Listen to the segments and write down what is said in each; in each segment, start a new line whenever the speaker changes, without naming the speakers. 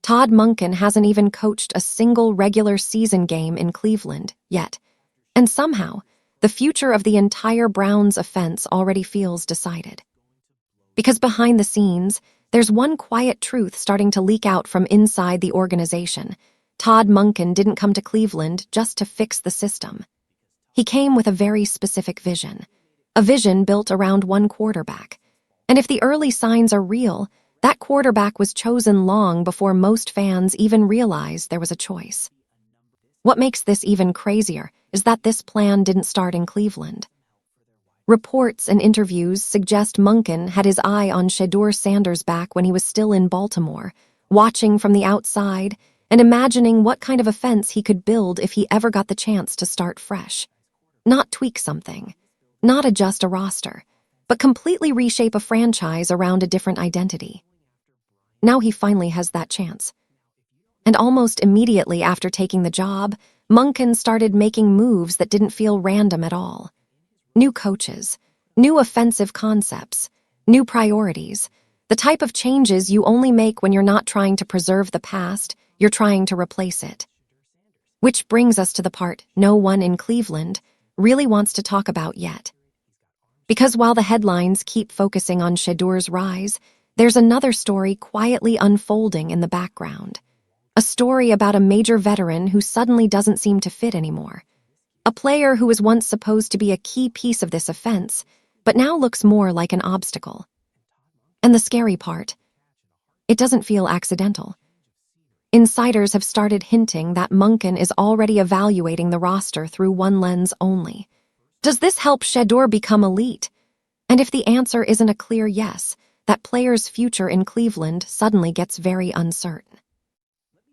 Todd Monken hasn't even coached a single regular season game in Cleveland yet, and somehow, the future of the entire Browns offense already feels decided. Because behind the scenes, there's one quiet truth starting to leak out from inside the organization. Todd Monken didn't come to Cleveland just to fix the system. He came with a very specific vision, a vision built around one quarterback. And if the early signs are real, that quarterback was chosen long before most fans even realized there was a choice. What makes this even crazier is that this plan didn't start in Cleveland. Reports and interviews suggest Monken had his eye on Shedeur Sanders' back when he was still in Baltimore, watching from the outside and imagining what kind of offense he could build if he ever got the chance to start fresh. Not tweak something, not adjust a roster, but completely reshape a franchise around a different identity. Now he finally has that chance. And almost immediately after taking the job, Monken started making moves that didn't feel random at all. New coaches, new offensive concepts, new priorities, the type of changes you only make when you're not trying to preserve the past, you're trying to replace it. Which brings us to the part no one in Cleveland really wants to talk about yet. Because while the headlines keep focusing on Shedeur's rise, there's another story quietly unfolding in the background. A story about a major veteran who suddenly doesn't seem to fit anymore. A player who was once supposed to be a key piece of this offense, but now looks more like an obstacle. And the scary part, it doesn't feel accidental. Insiders have started hinting that Monken is already evaluating the roster through one lens only. Does this help Shedeur become elite? And if the answer isn't a clear yes, that player's future in Cleveland suddenly gets very uncertain.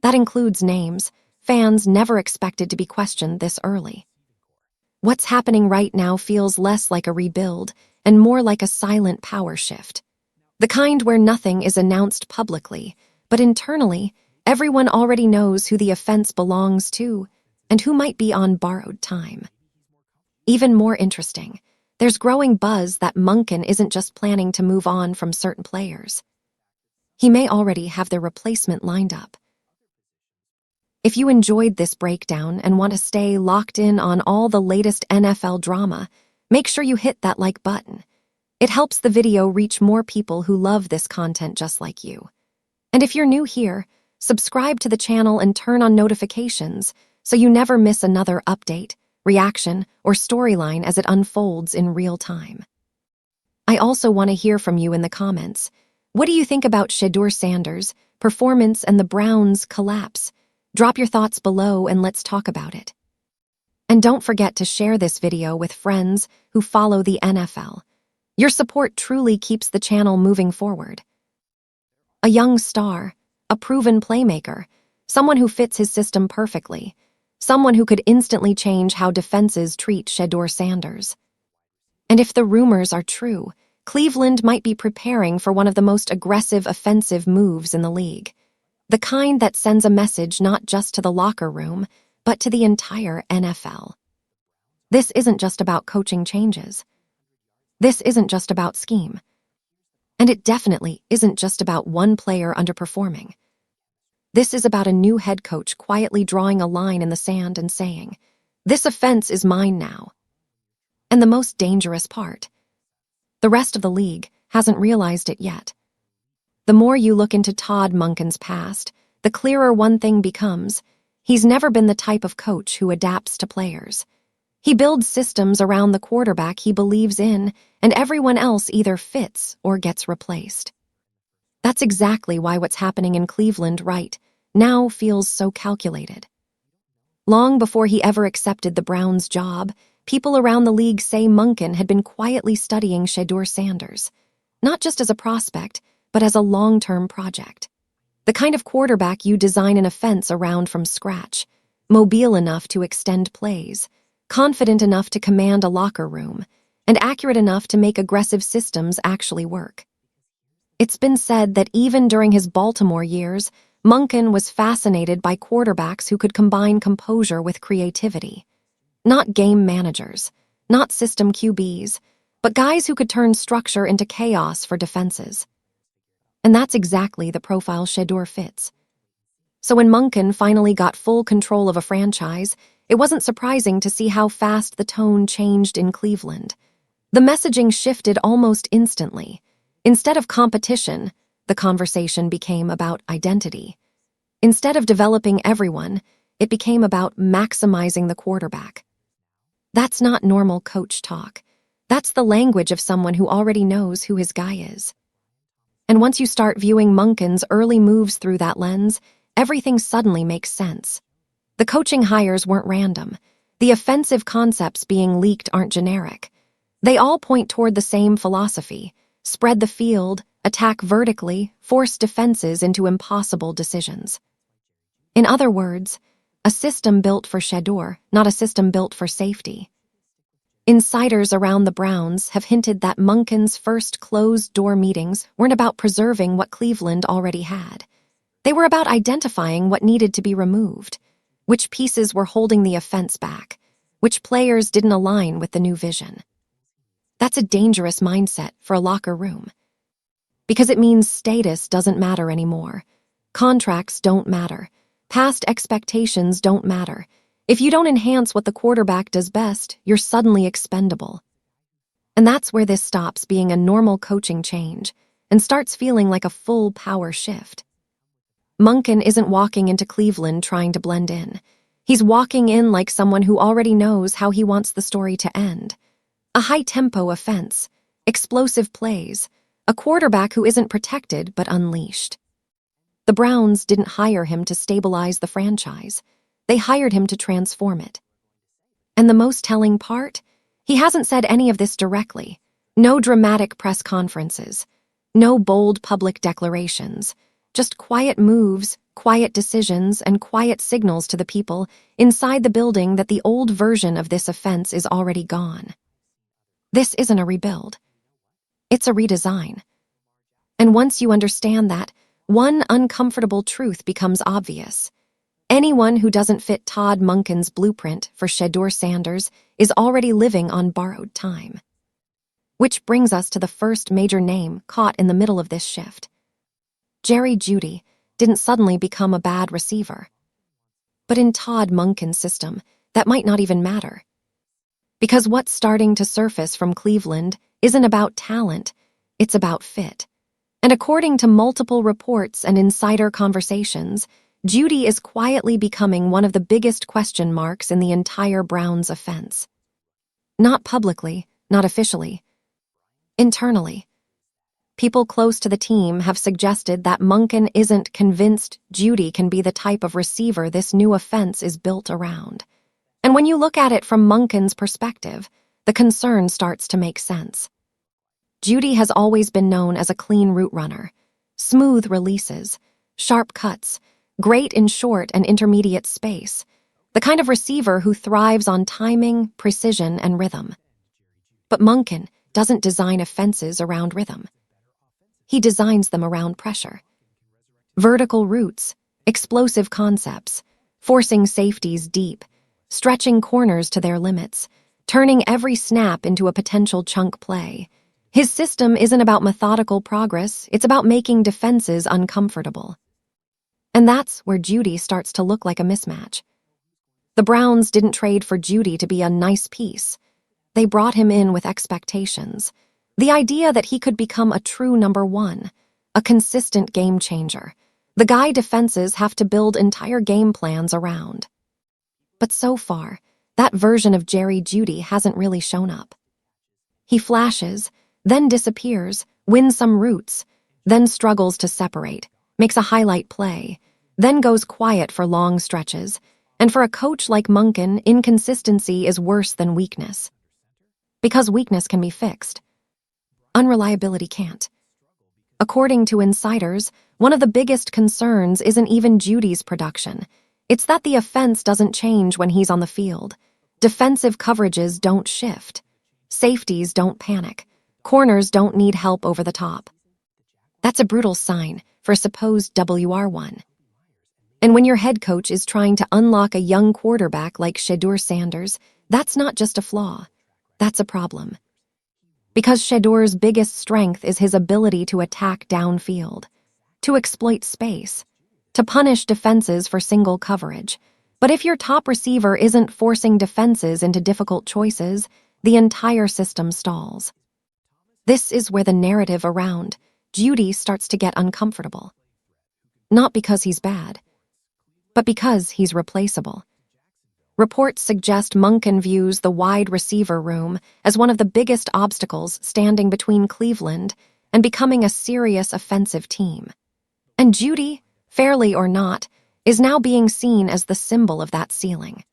That includes names fans never expected to be questioned this early. What's happening right now feels less like a rebuild and more like a silent power shift. The kind where nothing is announced publicly, but internally, everyone already knows who the offense belongs to and who might be on borrowed time. Even more interesting, there's growing buzz that Monken isn't just planning to move on from certain players. He may already have their replacement lined up. If you enjoyed this breakdown and want to stay locked in on all the latest NFL drama, make sure you hit that like button. It helps the video reach more people who love this content just like you. And if you're new here, subscribe to the channel and turn on notifications so you never miss another update, reaction, or storyline as it unfolds in real time. I also want to hear from you in the comments. What do you think about Shedeur Sanders' performance and the Browns' collapse? Drop your thoughts below and let's talk about it. And don't forget to share this video with friends who follow the NFL. Your support truly keeps the channel moving forward. A young star, a proven playmaker, someone who fits his system perfectly, someone who could instantly change how defenses treat Shedeur Sanders. And if the rumors are true, Cleveland might be preparing for one of the most aggressive offensive moves in the league. The kind that sends a message not just to the locker room, but to the entire NFL. This isn't just about coaching changes. This isn't just about scheme. And it definitely isn't just about one player underperforming. This is about a new head coach quietly drawing a line in the sand and saying, "This offense is mine now." And the most dangerous part, the rest of the league hasn't realized it yet. The more you look into Todd Monken's past, the clearer one thing becomes: he's never been the type of coach who adapts to players. He builds systems around the quarterback he believes in, and everyone else either fits or gets replaced. That's exactly why what's happening in Cleveland right now feels so calculated. Long before he ever accepted the Browns' job, people around the league say Monken had been quietly studying Shedeur Sanders, not just as a prospect, but as a long-term project. The kind of quarterback you design an offense around from scratch, mobile enough to extend plays, confident enough to command a locker room, and accurate enough to make aggressive systems actually work. It's been said that even during his Baltimore years, Monken was fascinated by quarterbacks who could combine composure with creativity. Not game managers, not system QBs, but guys who could turn structure into chaos for defenses. And that's exactly the profile Shedeur fits. So when Monken finally got full control of a franchise, it wasn't surprising to see how fast the tone changed in Cleveland. The messaging shifted almost instantly. Instead of competition, the conversation became about identity. Instead of developing everyone, it became about maximizing the quarterback. That's not normal coach talk. That's the language of someone who already knows who his guy is. And once you start viewing Monken's early moves through that lens, everything suddenly makes sense. The coaching hires weren't random. The offensive concepts being leaked aren't generic. They all point toward the same philosophy: spread the field, attack vertically, force defenses into impossible decisions. In other words, a system built for Shedeur, not a system built for safety. Insiders around the Browns have hinted that Monken's first closed-door meetings weren't about preserving what Cleveland already had. They were about identifying what needed to be removed, which pieces were holding the offense back, which players didn't align with the new vision. That's a dangerous mindset for a locker room, because it means status doesn't matter anymore. Contracts don't matter. Past expectations don't matter. If you don't enhance what the quarterback does best, you're suddenly expendable. And that's where this stops being a normal coaching change and starts feeling like a full power shift. Monken isn't walking into Cleveland trying to blend in. He's walking in like someone who already knows how he wants the story to end. A high-tempo offense, explosive plays, a quarterback who isn't protected but unleashed. The Browns didn't hire him to stabilize the franchise. They hired him to transform it. And the most telling part? He hasn't said any of this directly. No dramatic press conferences. No bold public declarations. Just quiet moves, quiet decisions, and quiet signals to the people inside the building that the old version of this offense is already gone. This isn't a rebuild. It's a redesign. And once you understand that, one uncomfortable truth becomes obvious. Anyone who doesn't fit Todd Monken's blueprint for Shedeur Sanders is already living on borrowed time. Which brings us to the first major name caught in the middle of this shift. Jeudy didn't suddenly become a bad receiver. But in Todd Monken's system, that might not even matter. Because what's starting to surface from Cleveland isn't about talent, it's about fit. And according to multiple reports and insider conversations, Jeudy is quietly becoming one of the biggest question marks in the entire Browns offense. Not publicly, not officially. Internally. People close to the team have suggested that Monken isn't convinced Jeudy can be the type of receiver this new offense is built around. And when you look at it from Monken's perspective, the concern starts to make sense. Jeudy has always been known as a clean route runner. Smooth releases, sharp cuts, great in short and intermediate space. The kind of receiver who thrives on timing, precision, and rhythm. But Monken doesn't design offenses around rhythm. He designs them around pressure. Vertical routes, explosive concepts, forcing safeties deep, stretching corners to their limits, turning every snap into a potential chunk play. His system isn't about methodical progress, it's about making defenses uncomfortable. And that's where Jeudy starts to look like a mismatch. The Browns didn't trade for Jeudy to be a nice piece. They brought him in with expectations. The idea that he could become a true number one, a consistent game changer. The guy defenses have to build entire game plans around. But so far, that version of Jeudy hasn't really shown up. He flashes, then disappears, wins some routes, then struggles to separate, makes a highlight play, then goes quiet for long stretches. And for a coach like Monken, inconsistency is worse than weakness. Because weakness can be fixed. Unreliability can't. According to insiders, one of the biggest concerns isn't even Jeudy's production. It's that the offense doesn't change when he's on the field. Defensive coverages don't shift. Safeties don't panic. Corners don't need help over the top. That's a brutal sign for a supposed WR1. And when your head coach is trying to unlock a young quarterback like Shedeur Sanders, that's not just a flaw. That's a problem. Because Shedeur's biggest strength is his ability to attack downfield, to exploit space, to punish defenses for single coverage. But if your top receiver isn't forcing defenses into difficult choices, the entire system stalls. This is where the narrative around Jeudy starts to get uncomfortable. Not because he's bad, but because he's replaceable. Reports suggest Monken views the wide receiver room as one of the biggest obstacles standing between Cleveland and becoming a serious offensive team. And Jeudy, fairly or not, is now being seen as the symbol of that ceiling.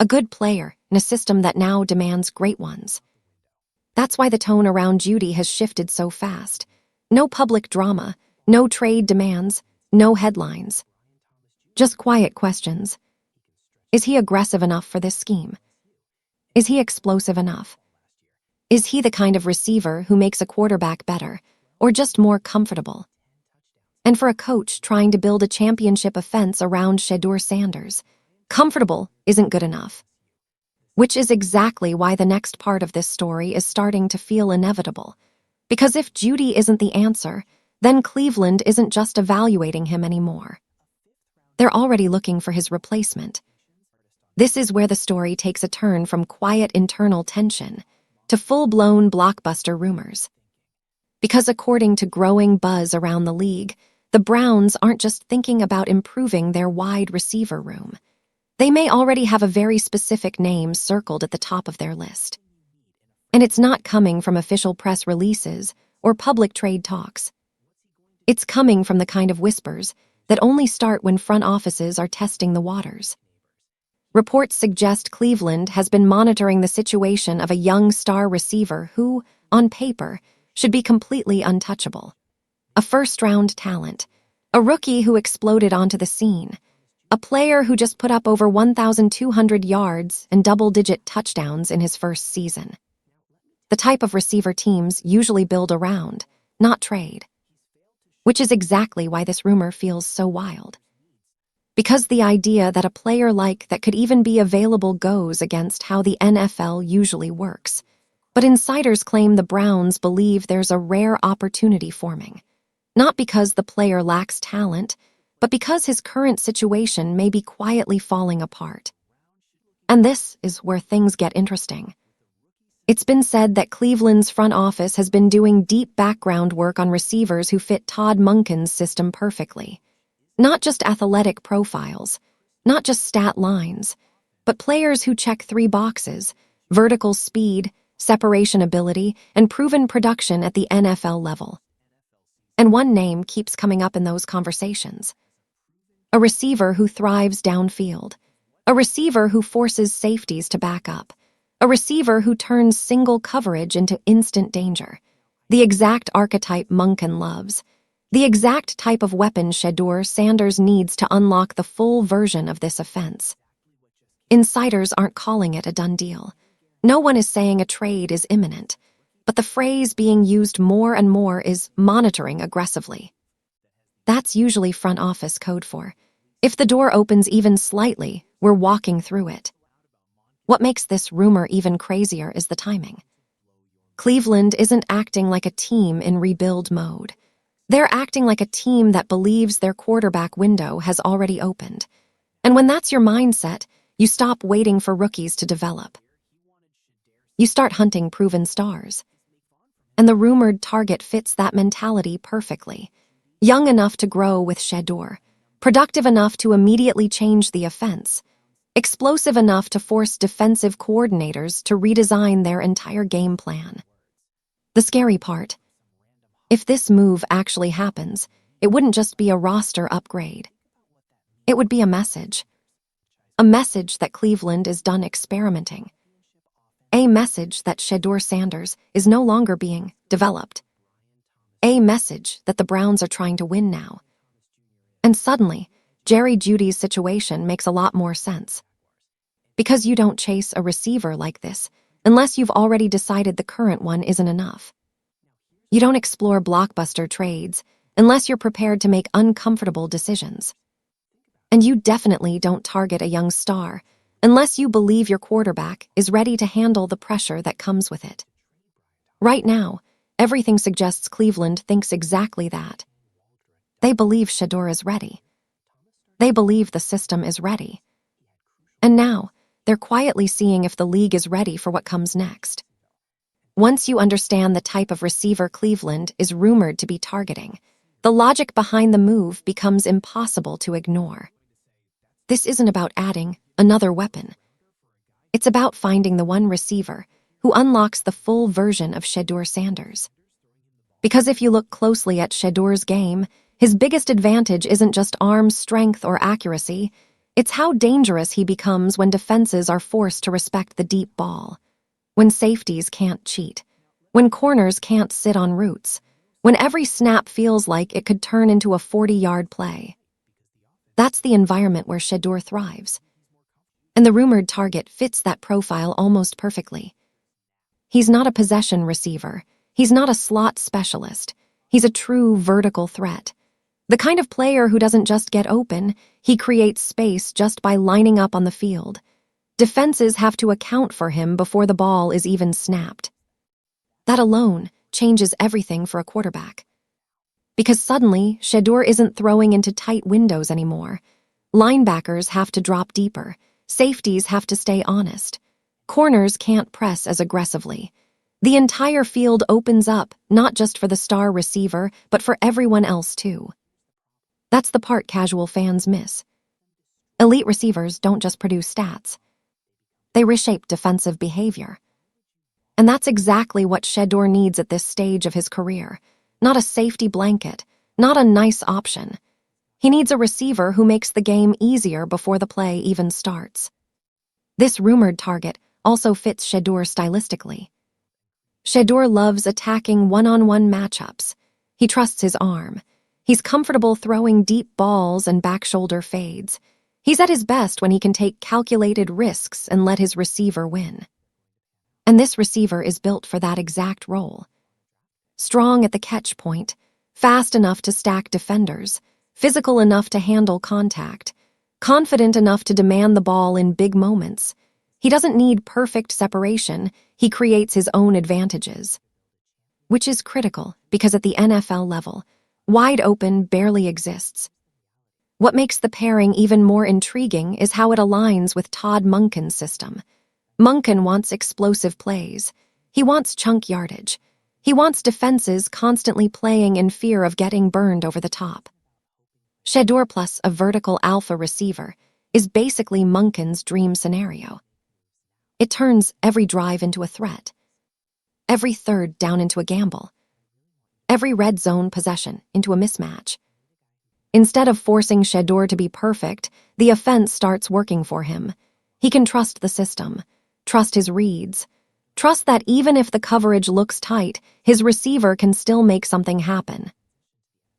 A good player in a system that now demands great ones. That's why the tone around Jeudy has shifted so fast. No public drama, no trade demands, no headlines. Just quiet questions. Is he aggressive enough for this scheme? Is he explosive enough? Is he the kind of receiver who makes a quarterback better, or just more comfortable? And for a coach trying to build a championship offense around Shedeur Sanders, comfortable isn't good enough. Which is exactly why the next part of this story is starting to feel inevitable. Because if Jeudy isn't the answer, then Cleveland isn't just evaluating him anymore. They're already looking for his replacement. This is where the story takes a turn from quiet internal tension to full-blown blockbuster rumors. Because according to growing buzz around the league, the Browns aren't just thinking about improving their wide receiver room. They may already have a very specific name circled at the top of their list. And it's not coming from official press releases or public trade talks. It's coming from the kind of whispers that only start when front offices are testing the waters. Reports suggest Cleveland has been monitoring the situation of a young star receiver who, on paper, should be completely untouchable. A first-round talent, a rookie who exploded onto the scene, a player who just put up over 1,200 yards and double-digit touchdowns in his first season. The type of receiver teams usually build around, not trade. Which is exactly why this rumor feels so wild. Because the idea that a player like that could even be available goes against how the NFL usually works. But insiders claim the Browns believe there's a rare opportunity forming. Not because the player lacks talent, but because his current situation may be quietly falling apart. And this is where things get interesting. It's been said that Cleveland's front office has been doing deep background work on receivers who fit Todd Monken's system perfectly. Not just athletic profiles, not just stat lines, but players who check 3 boxes: vertical speed, separation ability, and proven production at the NFL level. And one name keeps coming up in those conversations. A receiver who thrives downfield. A receiver who forces safeties to back up. A receiver who turns single coverage into instant danger. The exact archetype Monken loves. The exact type of weapon Shedeur Sanders needs to unlock the full version of this offense. Insiders aren't calling it a done deal. No one is saying a trade is imminent. But the phrase being used more and more is monitoring aggressively. That's usually front office code for, if the door opens even slightly, we're walking through it. What makes this rumor even crazier is the timing. Cleveland isn't acting like a team in rebuild mode. They're acting like a team that believes their quarterback window has already opened. And when that's your mindset, you stop waiting for rookies to develop. You start hunting proven stars. And the rumored target fits that mentality perfectly. Young enough to grow with Shedeur, productive enough to immediately change the offense, explosive enough to force defensive coordinators to redesign their entire game plan. The scary part: if this move actually happens, it wouldn't just be a roster upgrade. It would be a message. A message that Cleveland is done experimenting. A message that Shedeur Sanders is no longer being developed. A message that the Browns are trying to win now. And suddenly, Jerry Jeudy's situation makes a lot more sense. Because you don't chase a receiver like this unless you've already decided the current one isn't enough. You don't explore blockbuster trades unless you're prepared to make uncomfortable decisions. And you definitely don't target a young star unless you believe your quarterback is ready to handle the pressure that comes with it. Right now, everything suggests Cleveland thinks exactly that. They believe Shedeur is ready. They believe the system is ready. And now, they're quietly seeing if the league is ready for what comes next. Once you understand the type of receiver Cleveland is rumored to be targeting, the logic behind the move becomes impossible to ignore. This isn't about adding another weapon. It's about finding the one receiver who unlocks the full version of Shedeur Sanders. Because if you look closely at Shedeur's game, his biggest advantage isn't just arm strength or accuracy, it's how dangerous he becomes when defenses are forced to respect the deep ball, when safeties can't cheat, when corners can't sit on routes, when every snap feels like it could turn into a 40-yard play. That's the environment where Shedeur thrives. And the rumored target fits that profile almost perfectly. He's not a possession receiver. He's not a slot specialist. He's a true vertical threat. The kind of player who doesn't just get open, he creates space just by lining up on the field. Defenses have to account for him before the ball is even snapped. That alone changes everything for a quarterback. Because suddenly, Shedeur isn't throwing into tight windows anymore. Linebackers have to drop deeper. Safeties have to stay honest. Corners can't press as aggressively. The entire field opens up, not just for the star receiver, but for everyone else too. That's the part casual fans miss. Elite receivers don't just produce stats. They reshape defensive behavior. And that's exactly what Shedeur needs at this stage of his career. Not a safety blanket, not a nice option. He needs a receiver who makes the game easier before the play even starts. This rumored target also fits Shedeur stylistically. Shedeur loves attacking one-on-one matchups. He trusts his arm. He's comfortable throwing deep balls and back-shoulder fades. He's at his best when he can take calculated risks and let his receiver win. And this receiver is built for that exact role. Strong at the catch point, fast enough to stack defenders, physical enough to handle contact, confident enough to demand the ball in big moments. He doesn't need perfect separation, he creates his own advantages. Which is critical, because at the NFL level, wide open barely exists. What makes the pairing even more intriguing is how it aligns with Todd Monken's system. Monken wants explosive plays. He wants chunk yardage. He wants defenses constantly playing in fear of getting burned over the top. Shedeur plus a vertical alpha receiver is basically Monken's dream scenario. It turns every drive into a threat, every third down into a gamble, every red zone possession into a mismatch. Instead of forcing Shedeur to be perfect, the offense starts working for him. He can trust the system, trust his reads, trust that even if the coverage looks tight, his receiver can still make something happen.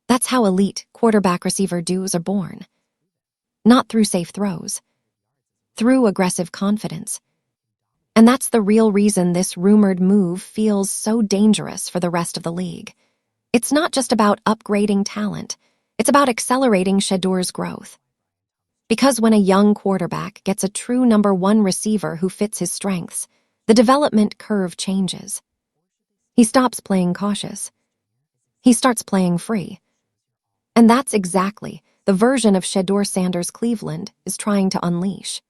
That's how elite quarterback-receiver duos are born. Not through safe throws, through aggressive confidence. And that's the real reason this rumored move feels so dangerous for the rest of the league. It's not just about upgrading talent, it's about accelerating Shedeur's growth. Because when a young quarterback gets a true number one receiver who fits his strengths, the development curve changes. He stops playing cautious. He starts playing free. And that's exactly the version of Shedeur Sanders Cleveland is trying to unleash.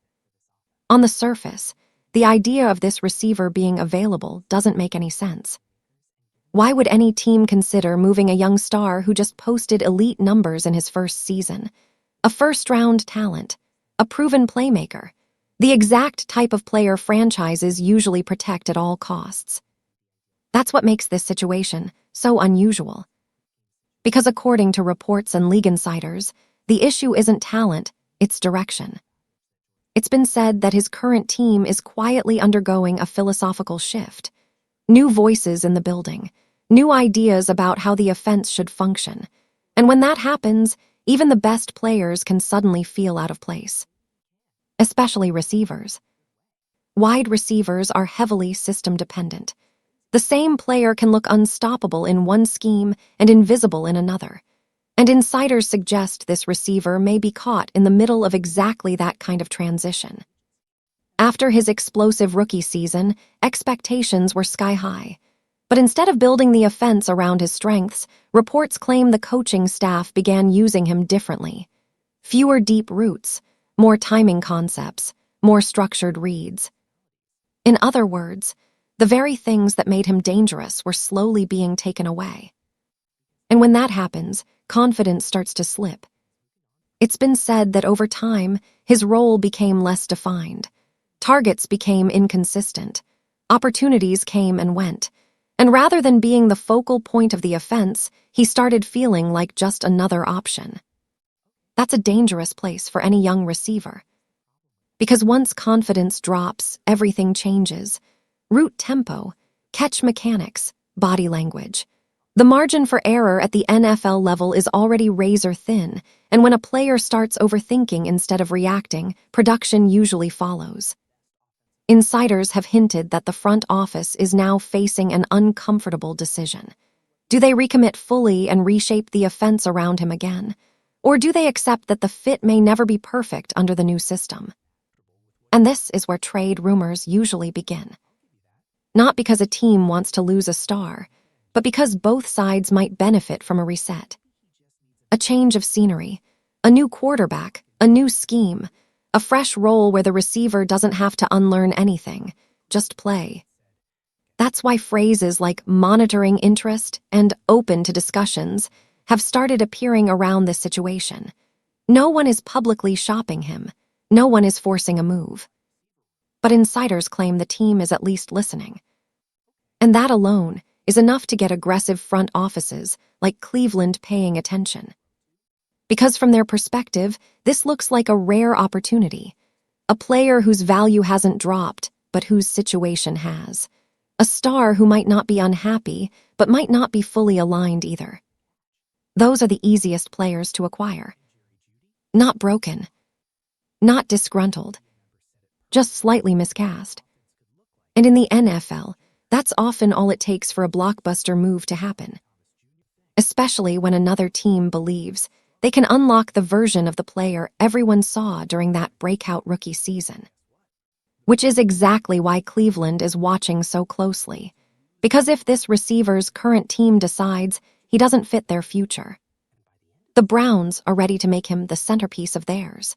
On the surface, the idea of this receiver being available doesn't make any sense. Why would any team consider moving a young star who just posted elite numbers in his first season? A first-round talent, a proven playmaker, the exact type of player franchises usually protect at all costs. That's what makes this situation so unusual. Because according to reports and league insiders, the issue isn't talent, it's direction. It's been said that his current team is quietly undergoing a philosophical shift. New voices in the building, new ideas about how the offense should function. And when that happens, even the best players can suddenly feel out of place. Especially receivers. Wide receivers are heavily system-dependent. The same player can look unstoppable in one scheme and invisible in another. And insiders suggest this receiver may be caught in the middle of exactly that kind of transition. After his explosive rookie season, expectations were sky-high. But instead of building the offense around his strengths, reports claim the coaching staff began using him differently. Fewer deep roots, more timing concepts, more structured reads. In other words, the very things that made him dangerous were slowly being taken away. And when that happens, confidence starts to slip. It's been said that over time, his role became less defined. Targets became inconsistent. Opportunities came and went. And rather than being the focal point of the offense, he started feeling like just another option. That's a dangerous place for any young receiver. Because once confidence drops, everything changes. Route tempo, catch mechanics, body language. The margin for error at the NFL level is already razor thin, and when a player starts overthinking instead of reacting, production usually follows. Insiders have hinted that the front office is now facing an uncomfortable decision. Do they recommit fully and reshape the offense around him again? Or do they accept that the fit may never be perfect under the new system? And this is where trade rumors usually begin. Not because a team wants to lose a star, but because both sides might benefit from a reset. A change of scenery, a new quarterback, a new scheme, a fresh role where the receiver doesn't have to unlearn anything, just play. That's why phrases like monitoring interest and open to discussions have started appearing around this situation. No one is publicly shopping him. No one is forcing a move. But insiders claim the team is at least listening. And that alone is enough to get aggressive front offices like Cleveland paying attention. Because from their perspective, this looks like a rare opportunity. A player whose value hasn't dropped, but whose situation has. A star who might not be unhappy, but might not be fully aligned either. Those are the easiest players to acquire. Not broken. Not disgruntled. Just slightly miscast. And in the NFL, that's often all it takes for a blockbuster move to happen. Especially when another team believes they can unlock the version of the player everyone saw during that breakout rookie season. Which is exactly why Cleveland is watching so closely. Because if this receiver's current team decides he doesn't fit their future, the Browns are ready to make him the centerpiece of theirs.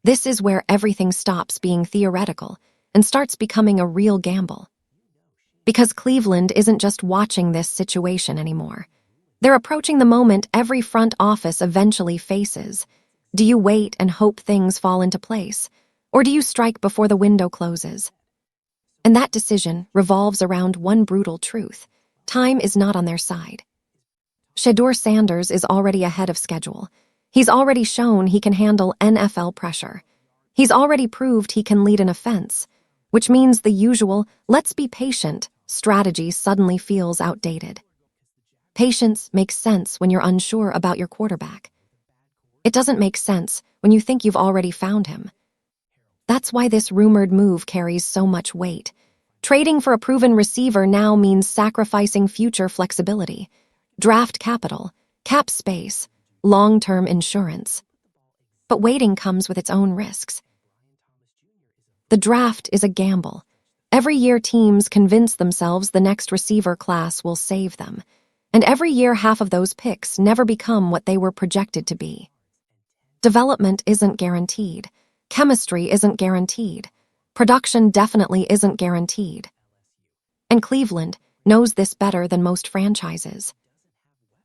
This is where everything stops being theoretical and starts becoming a real gamble. Because Cleveland isn't just watching this situation anymore. They're approaching the moment every front office eventually faces. Do you wait and hope things fall into place? Or do you strike before the window closes? And that decision revolves around one brutal truth. Time is not on their side. Shedeur Sanders is already ahead of schedule. He's already shown he can handle NFL pressure. He's already proved he can lead an offense, which means the usual, let's be patient, strategy suddenly feels outdated. Patience makes sense when you're unsure about your quarterback. It doesn't make sense when you think you've already found him. That's why this rumored move carries so much weight. Trading for a proven receiver now means sacrificing future flexibility, draft capital, cap space, long-term insurance. But waiting comes with its own risks. The draft is a gamble. Every year teams convince themselves the next receiver class will save them, and every year half of those picks never become what they were projected to be. Development isn't guaranteed. Chemistry isn't guaranteed. Production definitely isn't guaranteed. And Cleveland knows this better than most franchises.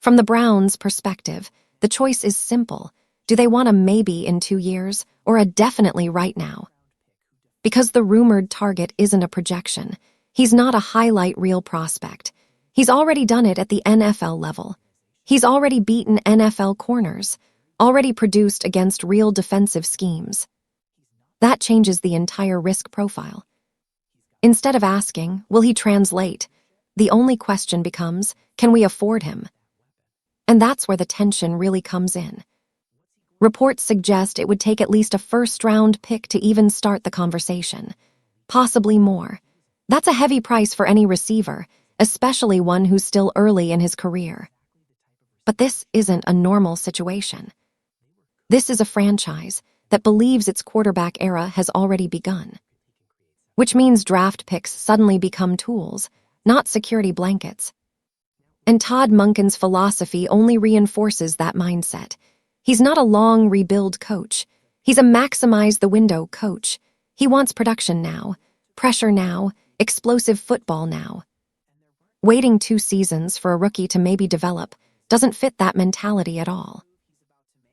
From the Browns' perspective, the choice is simple. Do they want a maybe in 2 years or a definitely right now? Because the rumored target isn't a projection. He's not a highlight reel prospect. He's already done it at the NFL level. He's already beaten NFL corners, already produced against real defensive schemes. That changes the entire risk profile. Instead of asking, will he translate? The only question becomes, can we afford him? And that's where the tension really comes in. Reports suggest it would take at least a first-round pick to even start the conversation. Possibly more. That's a heavy price for any receiver, especially one who's still early in his career. But this isn't a normal situation. This is a franchise that believes its quarterback era has already begun. Which means draft picks suddenly become tools, not security blankets. And Todd Monken's philosophy only reinforces that mindset. He's not a long rebuild coach. He's a maximize the window coach. He wants production now, pressure now, explosive football now. Waiting 2 seasons for a rookie to maybe develop doesn't fit that mentality at all.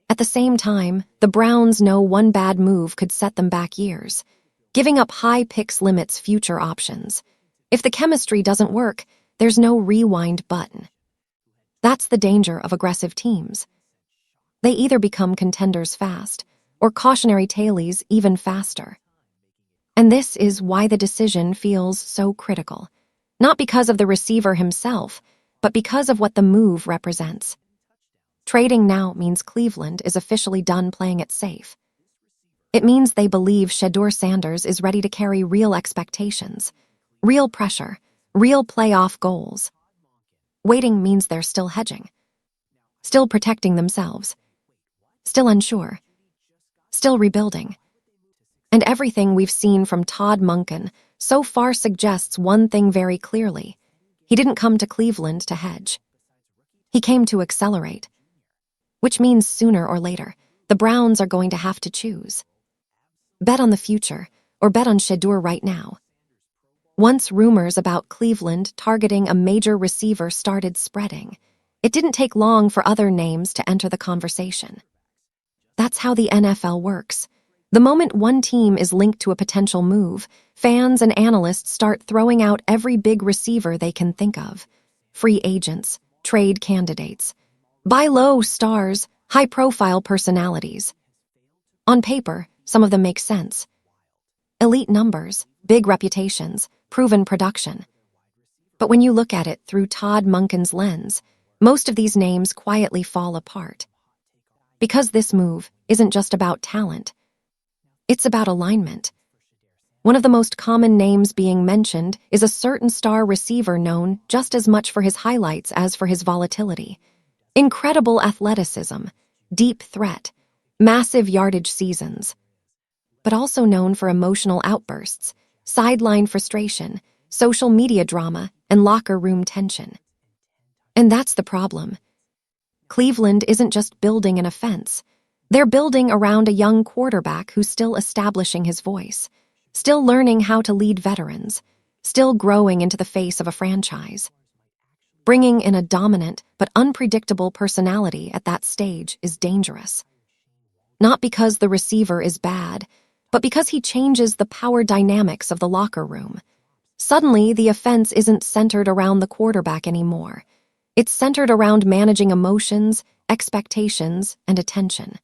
At the same time, the Browns know one bad move could set them back years. Giving up high picks limits future options. If the chemistry doesn't work, there's no rewind button. That's the danger of aggressive teams. They either become contenders fast, or cautionary tailies even faster. And this is why the decision feels so critical. Not because of the receiver himself, but because of what the move represents. Trading now means Cleveland is officially done playing it safe. It means they believe Shedeur Sanders is ready to carry real expectations, real pressure, real playoff goals. Waiting means they're still hedging, still protecting themselves, still unsure, still rebuilding. And everything we've seen from Todd Monken so far suggests one thing very clearly. He didn't come to Cleveland to hedge. He came to accelerate. Which means sooner or later, the Browns are going to have to choose. Bet on the future, or bet on Shedeur right now. Once rumors about Cleveland targeting a major receiver started spreading, it didn't take long for other names to enter the conversation. That's how the NFL works. The moment one team is linked to a potential move, fans and analysts start throwing out every big receiver they can think of. Free agents, trade candidates, buy low stars, high-profile personalities. On paper, some of them make sense. Elite numbers, big reputations, proven production. But when you look at it through Todd Monken's lens, most of these names quietly fall apart. Because this move isn't just about talent. It's about alignment. One of the most common names being mentioned is a certain star receiver known just as much for his highlights as for his volatility. Incredible athleticism, deep threat, massive yardage seasons. But also known for emotional outbursts, sideline frustration, social media drama, and locker room tension. And that's the problem. Cleveland isn't just building an offense. They're building around a young quarterback who's still establishing his voice, still learning how to lead veterans, still growing into the face of a franchise. Bringing in a dominant but unpredictable personality at that stage is dangerous. Not because the receiver is bad, but because he changes the power dynamics of the locker room. Suddenly, the offense isn't centered around the quarterback anymore. It's centered around managing emotions, expectations, and attention.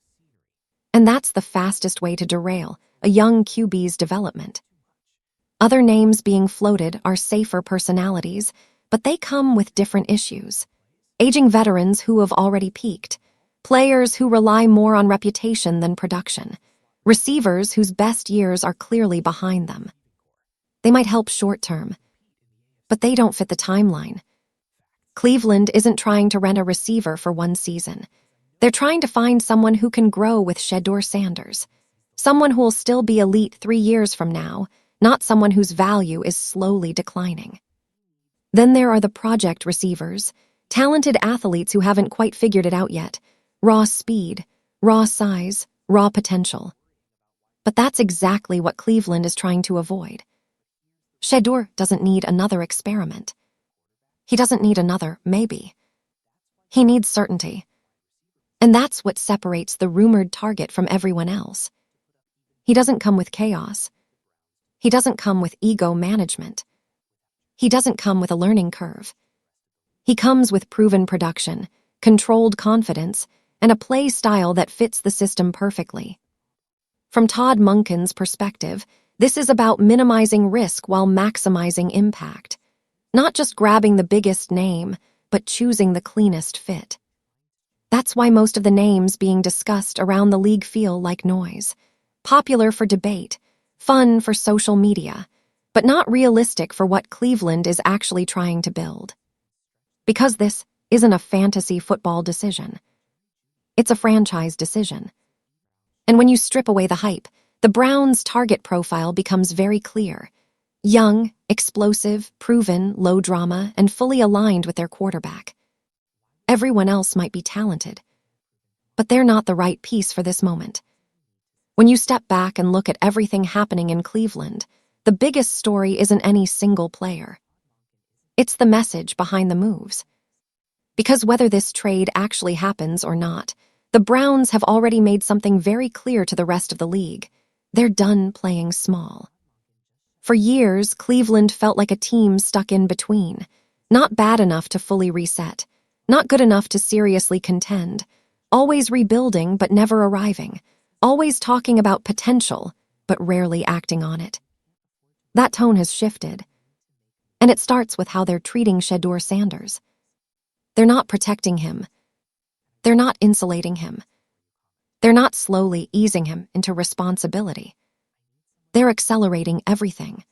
And that's the fastest way to derail a young QB's development. Other names being floated are safer personalities, but they come with different issues. Aging veterans who have already peaked, players who rely more on reputation than production, receivers whose best years are clearly behind them. They might help short-term, but they don't fit the timeline. Cleveland isn't trying to rent a receiver for 1 season. They're trying to find someone who can grow with Shedeur Sanders, someone who will still be elite 3 years from now, not someone whose value is slowly declining. Then there are the project receivers, talented athletes who haven't quite figured it out yet, raw speed, raw size, raw potential. But that's exactly what Cleveland is trying to avoid. Shedeur doesn't need another experiment. He doesn't need another maybe. He needs certainty. And that's what separates the rumored target from everyone else. He doesn't come with chaos. He doesn't come with ego management. He doesn't come with a learning curve. He comes with proven production, controlled confidence, and a play style that fits the system perfectly. From Todd Monken's perspective, this is about minimizing risk while maximizing impact. Not just grabbing the biggest name, but choosing the cleanest fit. That's why most of the names being discussed around the league feel like noise. Popular for debate, fun for social media, but not realistic for what Cleveland is actually trying to build. Because this isn't a fantasy football decision. It's a franchise decision. And when you strip away the hype, the Browns' target profile becomes very clear. Young, explosive, proven, low drama, and fully aligned with their quarterback. Everyone else might be talented, But they're not the right piece for this moment. When you step back and look at everything happening in Cleveland, the biggest story isn't any single player. It's the message behind the moves. Because whether this trade actually happens or not, the Browns have already made something very clear to the rest of the league. They're done playing small. For years, Cleveland felt like a team stuck in between, not bad enough to fully reset, not good enough to seriously contend, always rebuilding but never arriving, always talking about potential but rarely acting on it. That tone has shifted, and it starts with how they're treating Shedeur Sanders. They're not protecting him. They're not insulating him. They're not slowly easing him into responsibility. They're accelerating everything.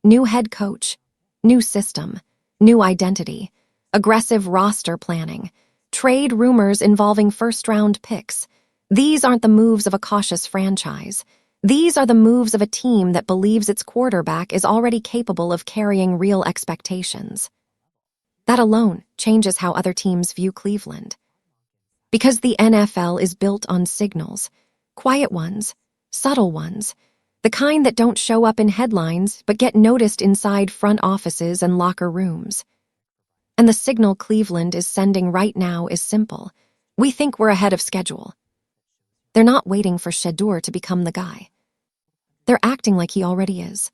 New head coach, new system, new identity, aggressive roster planning, trade rumors involving first-round picks. These aren't the moves of a cautious franchise. These are the moves of a team that believes its quarterback is already capable of carrying real expectations. That alone changes how other teams view Cleveland. Because the NFL is built on signals, quiet ones, subtle ones, the kind that don't show up in headlines but get noticed inside front offices and locker rooms. And the signal Cleveland is sending right now is simple. We think we're ahead of schedule. They're not waiting for Shedeur to become the guy. They're acting like he already is.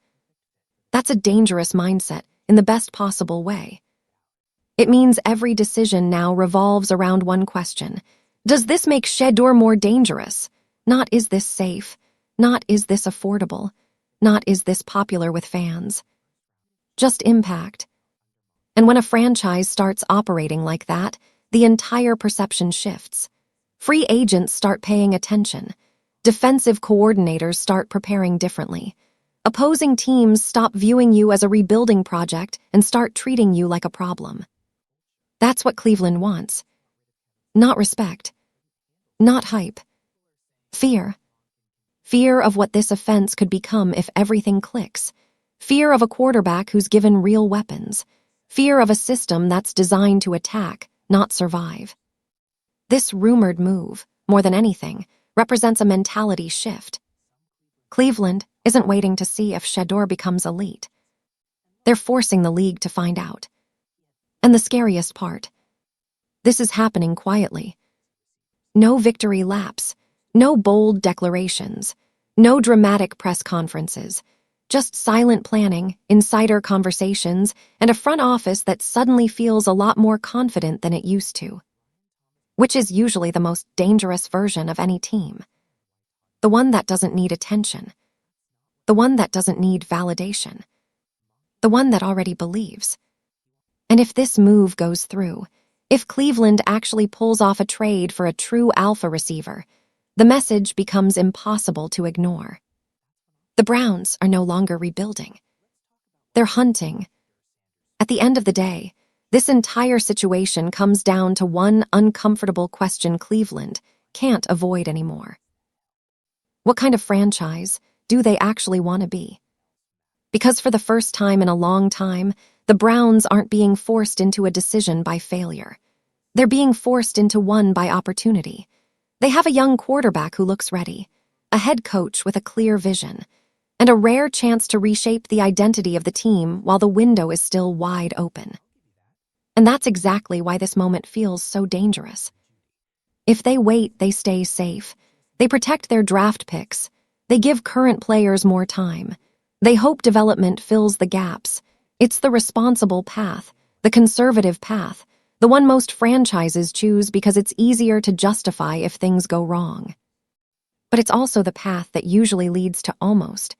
That's a dangerous mindset in the best possible way. It means every decision now revolves around one question. Does this make Shedeur more dangerous? Not is this safe? Not is this affordable? Not is this popular with fans? Just impact. And when a franchise starts operating like that, the entire perception shifts. Free agents start paying attention. Defensive coordinators start preparing differently. Opposing teams stop viewing you as a rebuilding project and start treating you like a problem. That's what Cleveland wants. Not respect. Not hype. Fear. Fear of what this offense could become if everything clicks. Fear of a quarterback who's given real weapons. Fear of a system that's designed to attack, not survive. This rumored move, more than anything, represents a mentality shift. Cleveland isn't waiting to see if Shedeur becomes elite. They're forcing the league to find out. And the scariest part, this is happening quietly. No victory laps, no bold declarations, no dramatic press conferences, just silent planning, insider conversations, and a front office that suddenly feels a lot more confident than it used to. Which is usually the most dangerous version of any team. The one that doesn't need attention. The one that doesn't need validation. The one that already believes. And if this move goes through, if Cleveland actually pulls off a trade for a true alpha receiver, the message becomes impossible to ignore. The Browns are no longer rebuilding. They're hunting. At the end of the day, this entire situation comes down to one uncomfortable question Cleveland can't avoid anymore. What kind of franchise do they actually want to be? Because for the first time in a long time, the Browns aren't being forced into a decision by failure. They're being forced into one by opportunity. They have a young quarterback who looks ready, a head coach with a clear vision, and a rare chance to reshape the identity of the team while the window is still wide open. And that's exactly why this moment feels so dangerous. If they wait, they stay safe. They protect their draft picks. They give current players more time. They hope development fills the gaps. It's the responsible path, the conservative path, the one most franchises choose because it's easier to justify if things go wrong. But it's also the path that usually leads to almost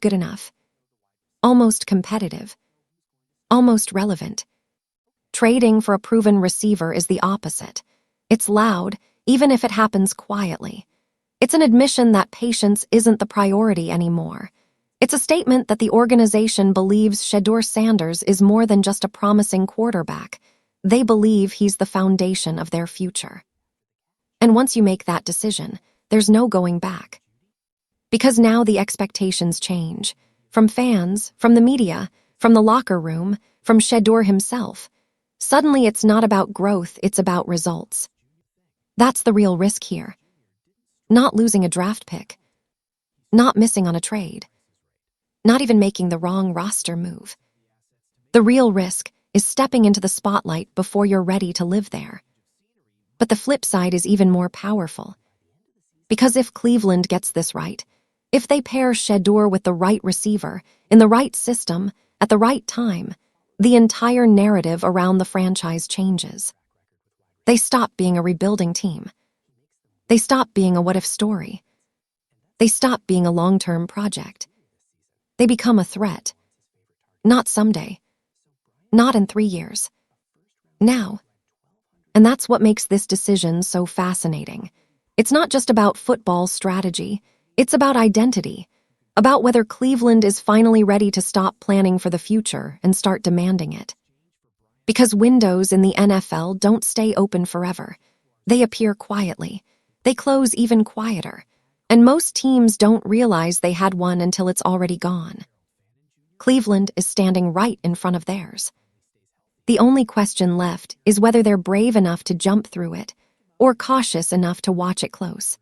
good enough, almost competitive, almost relevant. Trading for a proven receiver is the opposite. It's loud, even if it happens quietly. It's an admission that patience isn't the priority anymore. It's a statement that the organization believes Shedeur Sanders is more than just a promising quarterback. They believe he's the foundation of their future. And once you make that decision, there's no going back. Because now the expectations change. From fans, from the media, from the locker room, from Shedeur himself. Suddenly it's not about growth, it's about results. That's the real risk here. Not losing a draft pick. Not missing on a trade. Not even making the wrong roster move. The real risk is stepping into the spotlight before you're ready to live there. But the flip side is even more powerful. Because if Cleveland gets this right, if they pair Shedeur with the right receiver, in the right system, at the right time, the entire narrative around the franchise changes. They stop being a rebuilding team. They stop being a what-if story. They stop being a long-term project. They become a threat. Not someday. Not in 3 years. Now. And that's what makes this decision so fascinating. It's not just about football strategy. It's about identity. About whether Cleveland is finally ready to stop planning for the future and start demanding it. Because windows in the NFL don't stay open forever. They appear quietly. They close even quieter. And most teams don't realize they had one until it's already gone. Cleveland is standing right in front of theirs. The only question left is whether they're brave enough to jump through it or cautious enough to watch it close.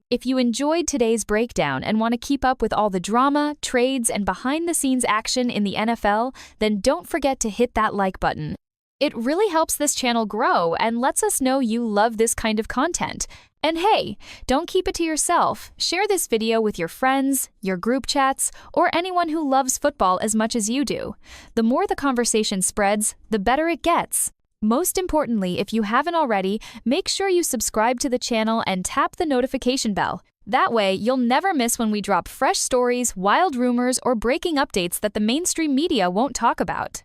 If you enjoyed today's breakdown and want to keep up with all the drama, trades, and behind-the-scenes action in the NFL, then don't forget to hit that like button. It really helps this channel grow and lets us know you love this kind of content. And hey, don't keep it to yourself. Share this video with your friends, your group chats, or anyone who loves football as much as you do. The more the conversation spreads, the better it gets. Most importantly, if you haven't already, make sure you subscribe to the channel and tap the notification bell. That way, you'll never miss when we drop fresh stories, wild rumors, or breaking updates that the mainstream media won't talk about.